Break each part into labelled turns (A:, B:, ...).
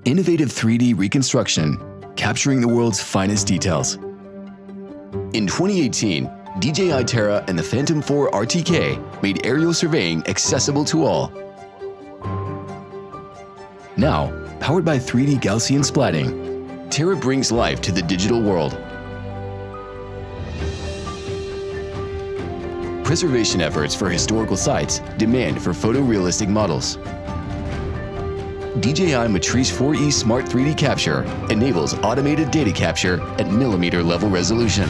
A: Innovative 3D reconstruction, capturing the world's finest details. In 2018, DJI Terra and the Phantom 4 RTK made aerial surveying accessible to all. Now, powered by 3D Gaussian Splatting, Terra brings life to the digital world. Preservation efforts for historical sites demand for photorealistic models. DJI Matrice 4e Smart 3D Capture enables automated data capture at millimeter-level resolution.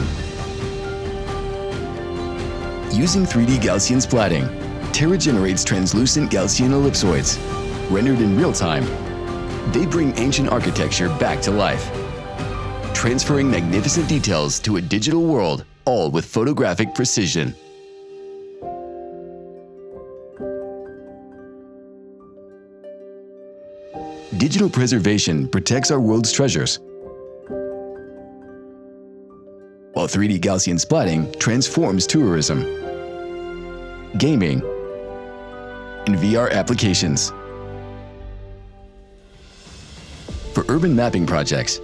A: Using 3D Gaussian Splatting, Terra generates translucent Gaussian ellipsoids. Rendered in real time, they bring ancient architecture back to life, transferring magnificent details to a digital world, all with photographic precision. Digital preservation protects our world's treasures, while 3D Gaussian Splatting transforms tourism, gaming, and VR applications. For urban mapping projects,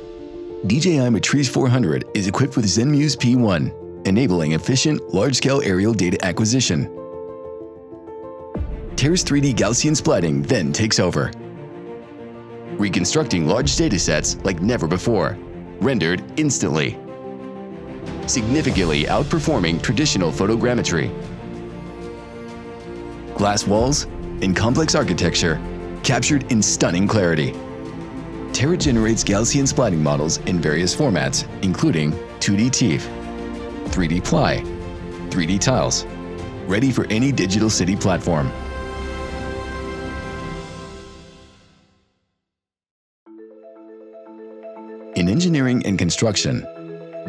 A: DJI Matrice 400 is equipped with ZenMuse P1, enabling efficient, large-scale aerial data acquisition. Terra's 3D Gaussian Splatting then takes over, reconstructing large datasets like never before, rendered instantly, significantly outperforming traditional photogrammetry. Glass walls and complex architecture captured in stunning clarity. Terra generates Gaussian Splatting models in various formats, including 2D TIFF, 3D ply, 3D tiles, ready for any digital city platform. In engineering and construction,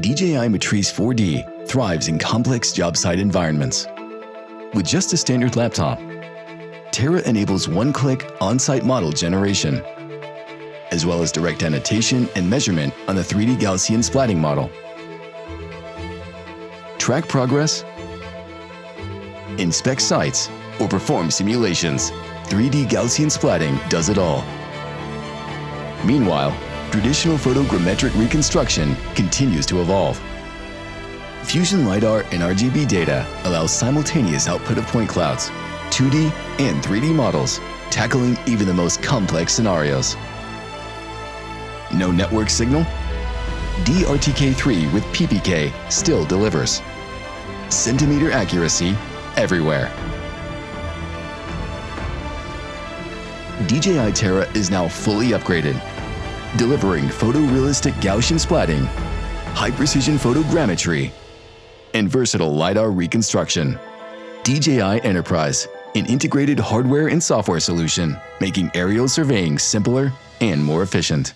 A: DJI Matrice 4D thrives in complex job site environments. With just a standard laptop, Terra enables one-click on-site model generation, as well as direct annotation and measurement on the 3D Gaussian Splatting model. Track progress, inspect sites, or perform simulations, 3D Gaussian Splatting does it all. Meanwhile, traditional photogrammetric reconstruction continues to evolve. Fusion LiDAR and RGB data allows simultaneous output of point clouds, 2D and 3D models, tackling even the most complex scenarios. No network signal? DRTK3 with PPK still delivers. Centimeter accuracy everywhere. DJI Terra is now fully upgraded, delivering photorealistic Gaussian Splatting, high-precision photogrammetry, and versatile LiDAR reconstruction. DJI Enterprise, an integrated hardware and software solution, making aerial surveying simpler and more efficient.